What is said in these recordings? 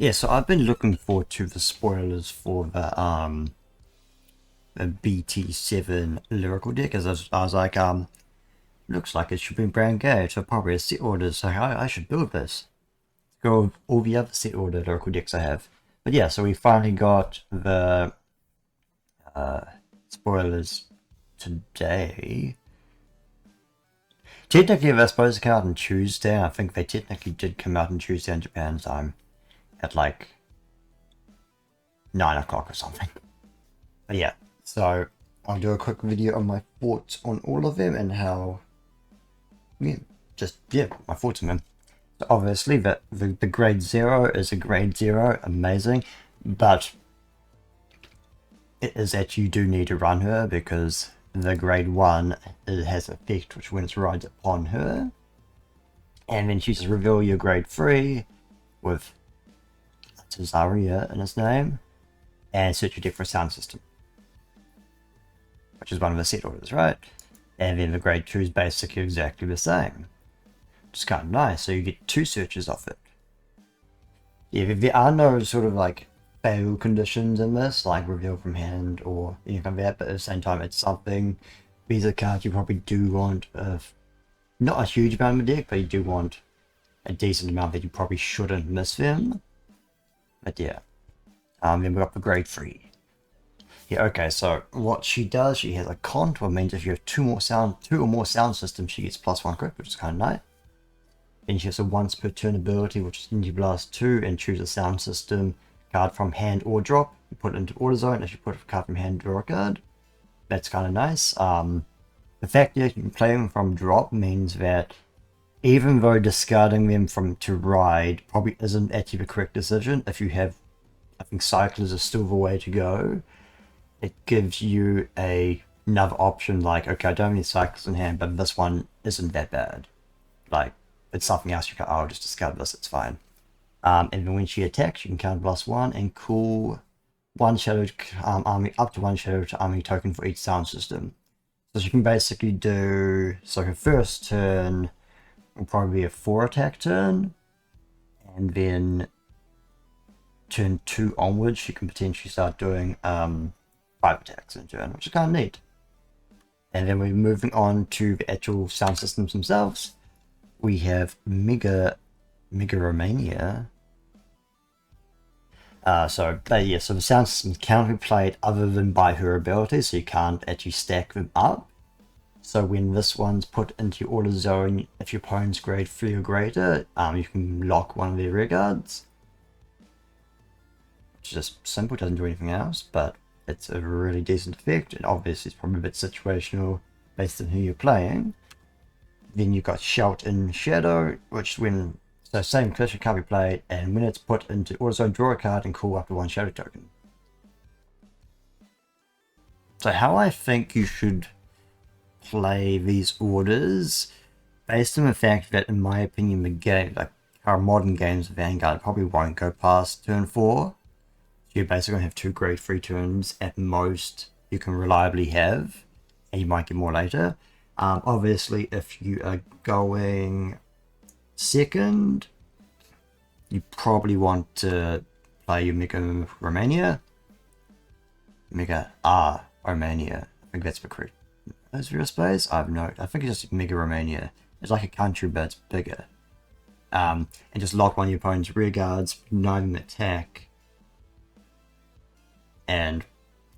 Yeah, so I've been looking forward to the spoilers for the BT7 lyrical deck, as I was like, looks like it should be brand gauge, so probably a set order, so I should build this. Go with all the other set order lyrical decks I have. But yeah, so we finally got the spoilers today. Technically, they're supposed to come out on Tuesday. I think they technically did come out on Tuesday in Japan time at like 9 o'clock or something. But yeah, so I'll do a quick video on my thoughts on all of them and how, yeah, my thoughts on them. So obviously, the grade 0 is a grade 0, amazing, but it is that you do need to run her because the grade 1 it has effect which when it rides upon her, and then she just reveal your grade 3 with Artisaria in its name and search your deck for a sound system, which is one of the set orders, right? And then the grade 2 is basically exactly the same. It's kind of nice, so you get 2 searches off it. Yeah, there are no sort of like fail conditions in this, like reveal from hand or anything like that, but at the same time it's something. These are cards you probably do want, not a huge amount of the deck, but you do want a decent amount that you probably shouldn't miss them. But yeah, then we got the grade 3. Yeah, okay, so what she does, she has a contour, means if you have two or more sound systems, she gets +1 crit, which is kind of nice. Then she has a once per turn ability, which is Ninja Blast 2, and choose a sound system card from hand or drop. You put it into order zone. If you put a card from hand, draw a card. That's kind of nice. The fact that you can play them from drop means that even though discarding them to ride probably isn't actually the correct decision, if you have, I think cyclers are still the way to go. It gives you another option, like, okay, I don't have any cycles in hand, but this one isn't that bad. Like, it's something else you can, I'll just discard this, it's fine. And then when she attacks, you can counter +1 and call one shadow army, up to one shadow to army token for each sound system. So she can basically do, so her first turn will probably be a 4 attack turn, and then turn 2 onwards, she can potentially start doing 5 attacks in turn, which is kind of neat. And then we're moving on to the actual sound systems themselves. We have Mega Romania. So the sound systems can't be played other than by her ability, so you can't actually stack them up. So when this one's put into your order zone, if your opponent's grade 3 or greater, you can lock one of their rear guards. Which is just simple, doesn't do anything else, but it's a really decent effect, and obviously it's probably a bit situational based on who you're playing. Then you've got Shout in Shadow, which so same creature can't be played, and when it's put into order zone, draw a card and call up to 1 shadow token. So how I think you should play these orders, based on the fact that in my opinion the game, like our modern games of Vanguard, probably won't go past turn 4. So you're basically going to have 2 grade 3 turns at most you can reliably have, and you might get more later. Obviously, if you are going second, you probably want to play your Mega Romania. Mega Romania. I think that's the correct. That's real space? I think it's just Mega Romania. It's like a country, but it's bigger. And just lock one of your opponent's rear guards, deny them attack, and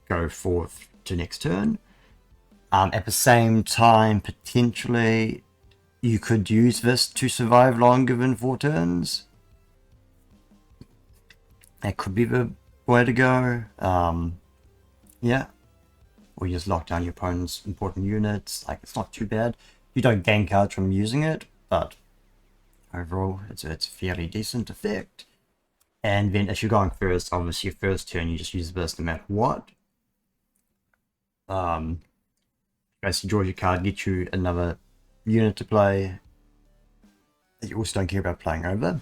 go forth to next turn. At the same time, potentially, you could use this to survive longer than 4 turns. That could be the way to go. Yeah. Or you just lock down your opponent's important units. Like, it's not too bad. You don't gain cards from using it, but overall, it's a fairly decent effect. And then if you're going first, obviously your first turn, you just use this no matter what. Basically draw your card, get you another unit to play that you also don't care about playing over.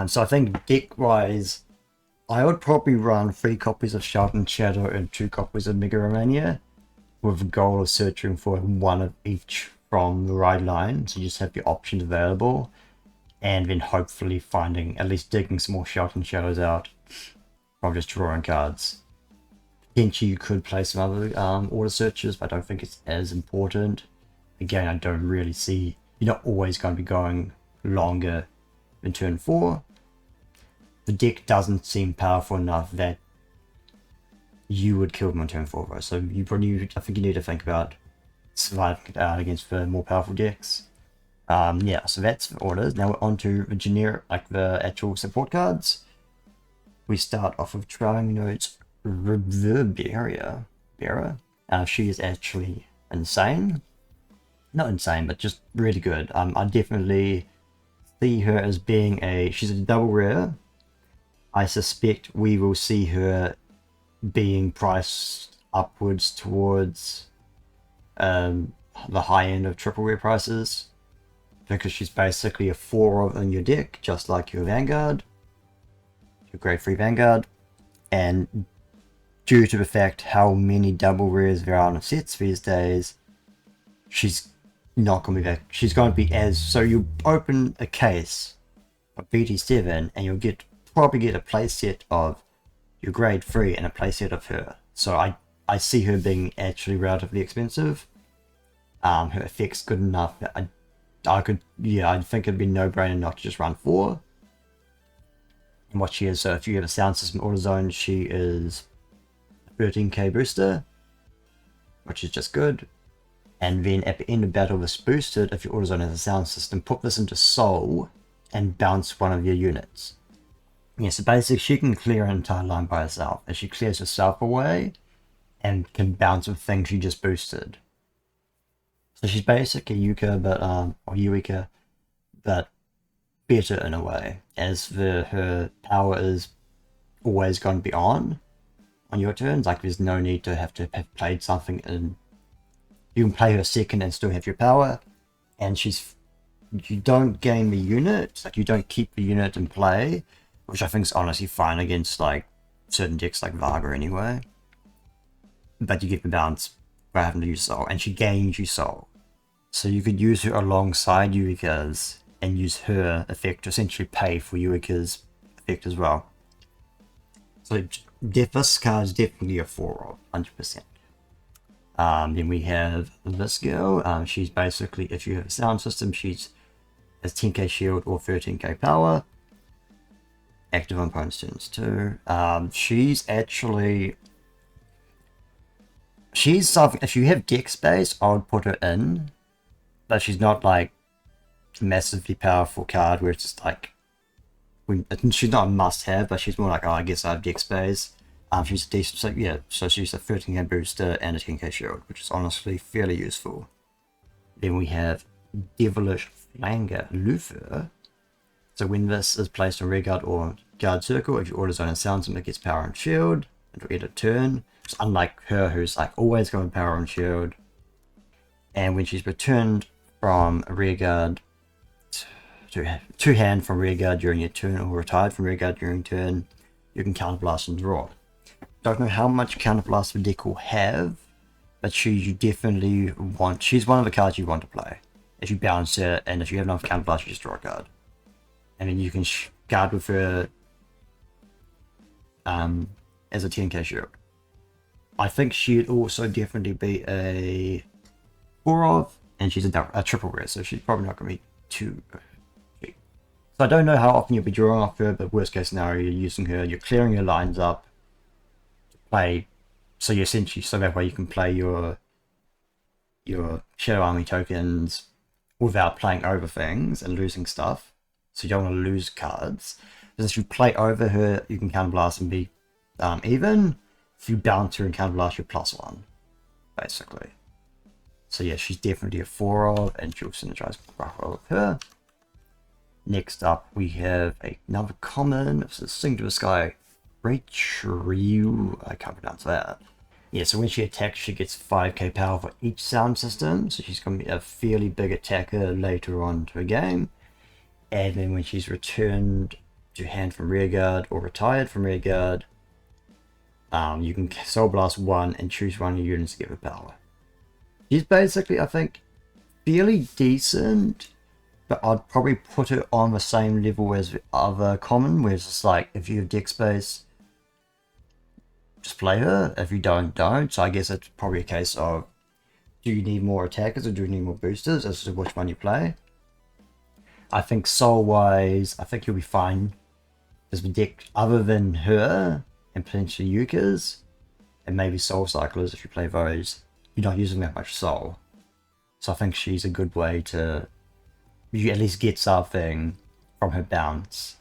So I think deck-wise, I would probably run 3 copies of Shout and Shadow and 2 copies of Mega Romania, with the goal of searching for one of each from the right line, so you just have your options available. and then hopefully finding, at least digging some more Shelter and Shadows out from just drawing cards. Potentially you could play some other order searches, but I don't think it's as important. Again, I don't really see, you're not always going to be going longer than turn 4. The deck doesn't seem powerful enough that you would kill them on turn 4, though. So you probably, I think you need to think about surviving against the more powerful decks. Yeah, so that's the orders. Now we're on to the generic, like the actual support cards. We start off with Trying Notes Reverberia. She is actually insane. Not insane, but just really good. I definitely see her as being she's a double rare. I suspect we will see her being priced upwards towards the high end of triple rare prices, because she's basically a 4 in your deck, just like your Vanguard, your grade 3 Vanguard, and due to the fact how many double rares there are on sets these days, she's not going to be back. She's going to be so you open a case of BT7 and you'll probably get a playset of your grade 3 and a playset of her. So I see her being actually relatively expensive. Her effect's good enough. I think it'd be no-brainer not to just run 4. And what she is, so if you have a sound system order zone, she is a 13k booster, which is just good. And then at the end of battle, this boosted, if your order zone has a sound system, put this into Soul and bounce one of your units. Yeah, so basically she can clear an entire line by herself, and she clears herself away and can bounce with things she just boosted. So she's basically Yuka, but or Yuika, but better in a way, as her power is always going to be on your turns. Like there's no need to have played something, and you can play her second and still have your power. And you don't gain the unit, like you don't keep the unit in play, which I think is honestly fine against like certain decks like Varga anyway. But you get the bounce by having to use Soul, and she gains you Soul. So you could use her alongside Yuika's and use her effect to essentially pay for Yuika's effect as well. So this card is definitely a 4 of 100%. Then we have this girl. She's basically, if you have a sound system, she's has 10k shield or 13k power. Active on opponent's turns too. She's something, if you have deck space, I would put her in. But she's not like a massively powerful card where it's just like, she's not a must-have, but she's more like, oh, I guess I have deck space. She's a decent, so yeah, so she's a 13k booster and a 10k shield, which is honestly fairly useful. Then we have Devilish Flanger Luther. So when this is placed on rearguard or guard circle, if your order zone and sound system, it gets power and shield until end of turn. It's unlike her, who's like always going power and shield. And when she's returned from a rearguard to hand from rearguard during your turn, or retired from rearguard during turn, you can counterblast and draw. Don't know how much counterblast the deck will have, but she's one of the cards you want to play. If you bounce her, and if you have enough counterblast, you just draw a card. And then you can guard with her as a 10k shield. I think she'd also definitely be a 4 of, and she's a triple rare, so she's probably not going to be too cheap. So I don't know how often you'll be drawing off her, but worst case scenario, you're using her, you're clearing your lines up to play, so you essentially, so that way you can play your Shadow Army tokens without playing over things and losing stuff. So you don't want to lose cards. Because if you play over her, you can counterblast and be even. If you bounce her and counterblast, you're +1, basically. So yeah, she's definitely a 4 of, and she'll synergize quite well with her. Next up, we have another common. This is Sing to the Sky, Rachel. I can't pronounce that. Yeah, so when she attacks, she gets 5k power for each sound system. So she's going to be a fairly big attacker later on to a game. And then when she's returned to hand from rearguard or retired from rearguard, you can Soul Blast 1 and choose one of your units to give her power. She's basically, I think, fairly decent but I'd probably put it on the same level as the other common, where it's just like, if you have deck space, just play her. If you don't. So I guess it's probably a case of, do you need more attackers or do you need more boosters as to which one you play? I think soul-wise, I think you'll be fine. There's a deck other than her and potentially Yukas, and maybe Soul Cyclers if you play those. You're not using that much soul. So I think she's a good way to... You at least get something from her bounce,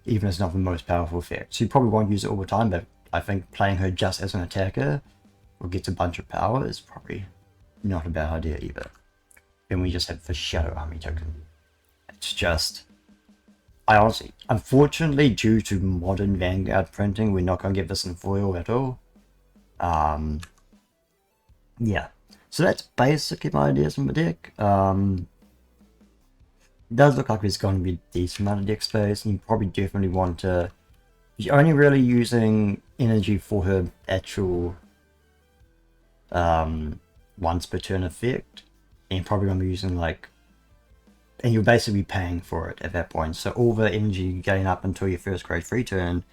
even if it's not the most powerful effect. So you probably won't use it all the time, but I think playing her just as an attacker or gets a bunch of power is probably not a bad idea either. Then we just have the Shadow Army token. It's just... I honestly, unfortunately, due to modern Vanguard printing, we're not going to get this in foil at all. Yeah. So that's basically my ideas on the deck. It does look like there's going to be a decent amount of deck space, and you probably definitely want to... You're only really using energy for her actual once per turn effect, and you're probably going to be using like... And you'll basically be paying for it at that point. So all the energy you gain up until your first grade 3 turn,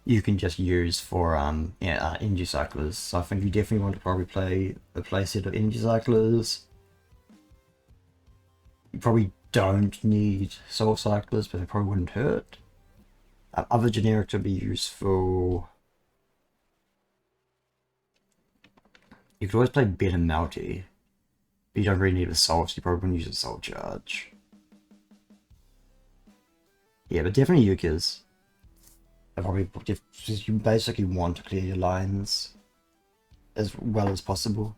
you can just use for energy cyclers. So I think you definitely want to probably play a playset of energy cyclers. You probably don't need soul cyclers, but they probably wouldn't hurt. Other generics would be useful. You could always play Better Melty. But you don't really need a soul, so you probably wouldn't use a soul charge. Yeah, but definitely Yukas. I probably just, you basically want to clear your lines as well as possible.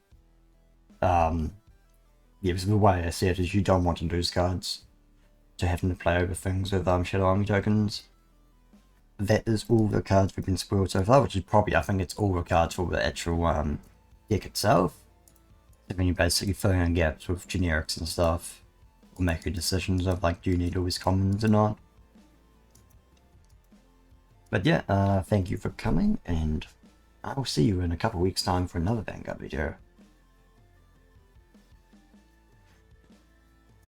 Yeah, because the way I see it is you don't want to lose cards to having to play over things with Shadow Army tokens. That is all the cards we've been spoiled so far, which is probably, I think it's all the cards for the actual deck itself. So when you're basically filling in gaps with generics and stuff, or making decisions of like, do you need all these commons or not? But yeah, thank you for coming, and I will see you in a couple weeks' time for another Vanguard video.